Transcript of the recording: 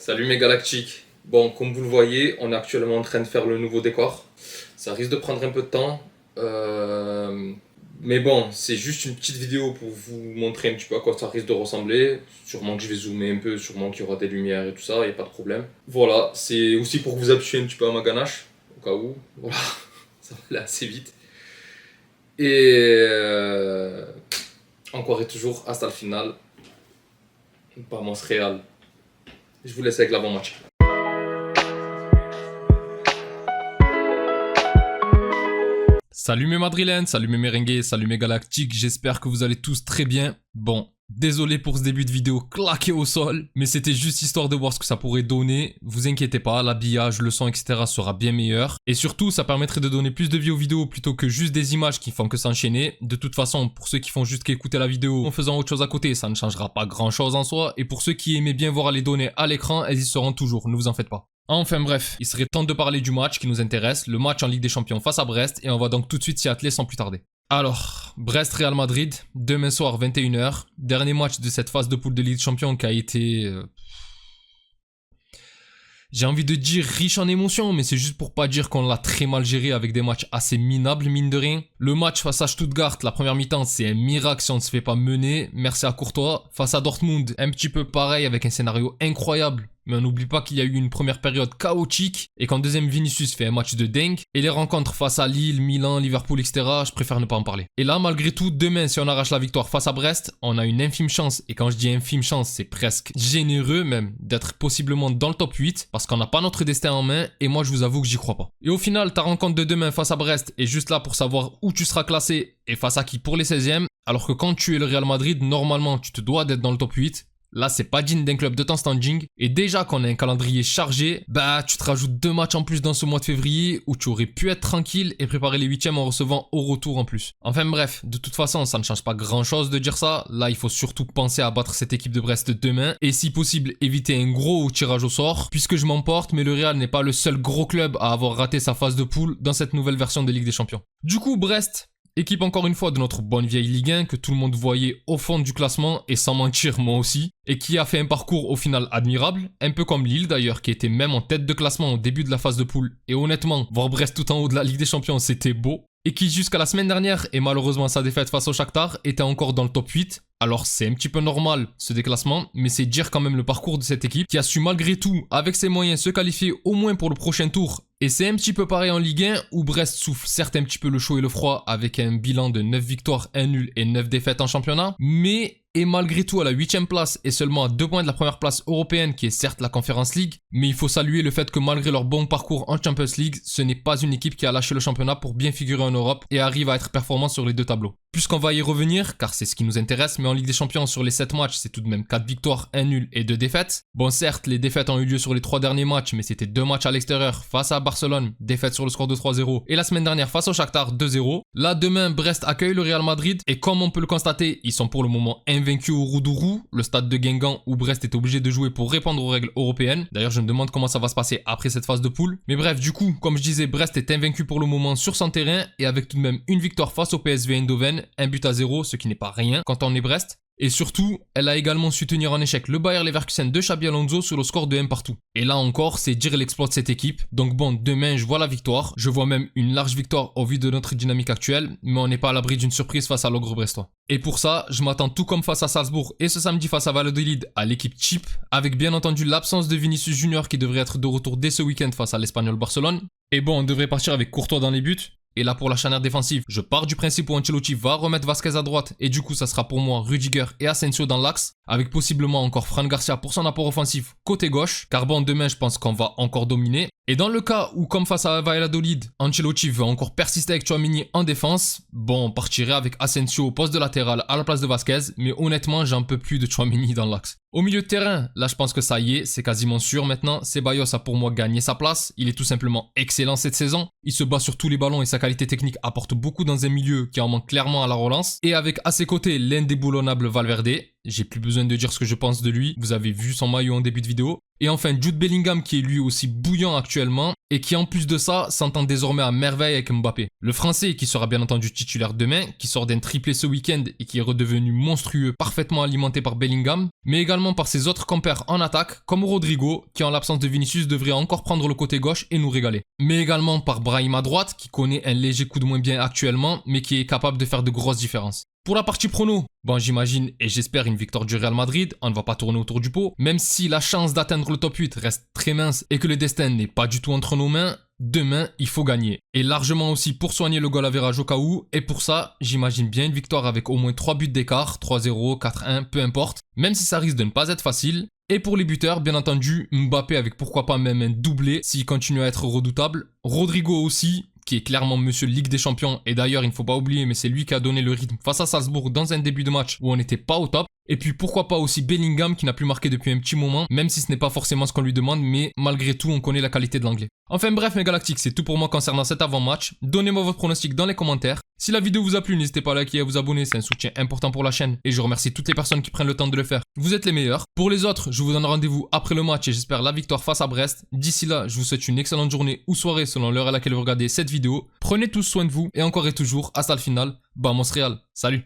Salut mes galactiques. Bon, comme vous le voyez, on est actuellement en train de faire le nouveau décor. Ça risque de prendre un peu de temps. Mais bon, c'est juste une petite vidéo pour vous montrer un petit peu à quoi ça risque de ressembler. Sûrement que je vais zoomer un peu, sûrement qu'il y aura des lumières et tout ça, il n'y a pas de problème. Voilà, c'est aussi pour vous habituer un petit peu à ma ganache, au cas où. Voilà, ça va aller assez vite. Et encore et toujours, hasta le final. Vamos Real. Je vous laisse avec l'avant-match. Salut mes madrilènes, salut mes merengues, salut mes galactiques, j'espère que vous allez tous très bien. Bon, désolé pour ce début de vidéo claqué au sol, mais c'était juste histoire de voir ce que ça pourrait donner. Vous inquiétez pas, l'habillage, le son, etc. sera bien meilleur. Et surtout, ça permettrait de donner plus de vie aux vidéos plutôt que juste des images qui font que s'enchaîner. De toute façon, pour ceux qui font juste qu'écouter la vidéo en faisant autre chose à côté, ça ne changera pas grand chose en soi. Et pour ceux qui aimaient bien voir les données à l'écran, elles y seront toujours, ne vous en faites pas. Enfin bref, il serait temps de parler du match qui nous intéresse, le match en Ligue des Champions face à Brest, et on va donc tout de suite s'y atteler sans plus tarder. Alors, Brest-Real Madrid, demain soir 21h, dernier match de cette phase de poule de Ligue des Champions qui a été... J'ai envie de dire riche en émotions, mais c'est juste pour pas dire qu'on l'a très mal géré avec des matchs assez minables, mine de rien. Le match face à Stuttgart, la première mi-temps, c'est un miracle si on ne se fait pas mener, merci à Courtois. Face à Dortmund, un petit peu pareil avec un scénario incroyable. Mais on n'oublie pas qu'il y a eu une première période chaotique et qu'en deuxième Vinicius fait un match de dingue. Et les rencontres face à Lille, Milan, Liverpool, etc. je préfère ne pas en parler. Et là, malgré tout, demain, si on arrache la victoire face à Brest, on a une infime chance. Et quand je dis infime chance, c'est presque généreux même d'être possiblement dans le top 8 parce qu'on n'a pas notre destin en main et moi je vous avoue que j'y crois pas. Et au final, ta rencontre de demain face à Brest est juste là pour savoir où tu seras classé et face à qui pour les 16e. Alors que quand tu es le Real Madrid, normalement tu te dois d'être dans le top 8. Là, c'est pas digne d'un club de ton standing. Et déjà qu'on a un calendrier chargé, bah tu te rajoutes 2 matchs en plus dans ce mois de février où tu aurais pu être tranquille et préparer les 8e en recevant au retour en plus. Enfin bref, de toute façon, ça ne change pas grand chose de dire ça. Là, il faut surtout penser à battre cette équipe de Brest demain et si possible éviter un gros tirage au sort puisque je m'emporte, mais le Real n'est pas le seul gros club à avoir raté sa phase de poule dans cette nouvelle version de Ligue des Champions. Du coup, Brest... équipe encore une fois de notre bonne vieille Ligue 1 que tout le monde voyait au fond du classement et sans mentir moi aussi et qui a fait un parcours au final admirable, un peu comme Lille d'ailleurs qui était même en tête de classement au début de la phase de poule et honnêtement voir Brest tout en haut de la Ligue des Champions c'était beau et qui jusqu'à la semaine dernière et malheureusement sa défaite face au Shakhtar était encore dans le top 8. Alors c'est un petit peu normal ce déclassement, mais c'est dire quand même le parcours de cette équipe qui a su malgré tout, avec ses moyens, se qualifier au moins pour le prochain tour. Et c'est un petit peu pareil en Ligue 1 où Brest souffle certes un petit peu le chaud et le froid avec un bilan de 9 victoires, 1 nul et 9 défaites en championnat, mais est malgré tout à la 8e place et seulement à 2 points de la première place européenne qui est certes la Conference League, mais il faut saluer le fait que malgré leur bon parcours en Champions League, ce n'est pas une équipe qui a lâché le championnat pour bien figurer en Europe et arrive à être performant sur les 2 tableaux. Puisqu'on va y revenir, car c'est ce qui nous intéresse, mais en Ligue des Champions sur les 7 matchs, c'est tout de même 4 victoires, 1 nul et 2 défaites. Bon certes, les défaites ont eu lieu sur les 3 derniers matchs, mais c'était 2 matchs à l'extérieur face à Barcelone, défaite sur le score de 3-0, et la semaine dernière face au Shakhtar 2-0. Là demain, Brest accueille le Real Madrid, et comme on peut le constater, ils sont pour le moment invaincus au Roudourou, le stade de Guingamp où Brest est obligé de jouer pour répondre aux règles européennes. D'ailleurs, je me demande comment ça va se passer après cette phase de poule. Mais bref, du coup, comme je disais, Brest est invaincu pour le moment sur son terrain, et avec tout de même une victoire face au PSV Eindhoven, 1-0, ce qui n'est pas rien quand on est Brest. Et surtout, elle a également su tenir en échec le Bayer Leverkusen de Xabi Alonso sur le score de 1 partout. Et là encore, c'est dire l'exploit de cette équipe. Donc bon, demain, je vois la victoire. Je vois même une large victoire au vu de notre dynamique actuelle, mais on n'est pas à l'abri d'une surprise face à l'ogre brestois. Et pour ça, je m'attends tout comme face à Salzbourg et ce samedi face à Valladolid à l'équipe cheap, avec bien entendu l'absence de Vinicius Junior qui devrait être de retour dès ce week-end face à l'Espagnol Barcelone. Et bon, on devrait partir avec Courtois dans les buts. Et là pour la charnière défensive, je pars du principe où Ancelotti va remettre Vasquez à droite et du coup ça sera pour moi Rudiger et Asensio dans l'axe, avec possiblement encore Fran Garcia pour son apport offensif côté gauche, car bon demain je pense qu'on va encore dominer. Et dans le cas où comme face à Valladolid, Ancelotti veut encore persister avec Tchouaméni en défense, bon on partirait avec Asensio au poste de latéral à la place de Vasquez, mais honnêtement j'en peux plus de Tchouaméni dans l'axe. Au milieu de terrain, là je pense que ça y est, c'est quasiment sûr maintenant, Ceballos a pour moi gagné sa place, il est tout simplement excellent cette saison, il se bat sur tous les ballons et sa qualité technique apporte beaucoup dans un milieu qui en manque clairement à la relance, et avec à ses côtés l'indéboulonnable Valverde, j'ai plus besoin de dire ce que je pense de lui, vous avez vu son maillot en début de vidéo, Et enfin Jude Bellingham qui est lui aussi bouillant actuellement et qui en plus de ça s'entend désormais à merveille avec Mbappé. Le français qui sera bien entendu titulaire demain, qui sort d'un triplé ce week-end et qui est redevenu monstrueux, parfaitement alimenté par Bellingham, mais également par ses autres compères en attaque comme Rodrigo qui en l'absence de Vinicius devrait encore prendre le côté gauche et nous régaler. Mais également par Brahim à droite qui connaît un léger coup de moins bien actuellement mais qui est capable de faire de grosses différences. Pour la partie prono, bon j'imagine et j'espère une victoire du Real Madrid, on ne va pas tourner autour du pot, même si la chance d'atteindre le top 8 reste très mince et que le destin n'est pas du tout entre nos mains, demain il faut gagner. Et largement aussi pour soigner le goal average au cas où, et pour ça j'imagine bien une victoire avec au moins 3 buts d'écart, 3-0, 4-1, peu importe, même si ça risque de ne pas être facile. Et pour les buteurs, bien entendu, Mbappé avec pourquoi pas même un doublé s'il continue à être redoutable, Rodrigo aussi, qui est clairement monsieur Ligue des Champions, et d'ailleurs il ne faut pas oublier, mais c'est lui qui a donné le rythme face à Salzbourg dans un début de match où on n'était pas au top. Et puis pourquoi pas aussi Bellingham qui n'a plus marqué depuis un petit moment, même si ce n'est pas forcément ce qu'on lui demande, mais malgré tout on connaît la qualité de l'anglais. Enfin bref mes galactiques, c'est tout pour moi concernant cet avant-match. Donnez-moi votre pronostic dans les commentaires. Si la vidéo vous a plu, n'hésitez pas à liker et à vous abonner, c'est un soutien important pour la chaîne et je remercie toutes les personnes qui prennent le temps de le faire. Vous êtes les meilleurs. Pour les autres, je vous donne rendez-vous après le match et j'espère la victoire face à Brest. D'ici là, je vous souhaite une excellente journée ou soirée selon l'heure à laquelle vous regardez cette vidéo. Prenez tous soin de vous et encore et toujours, hasta le final, vamos Real. Salut.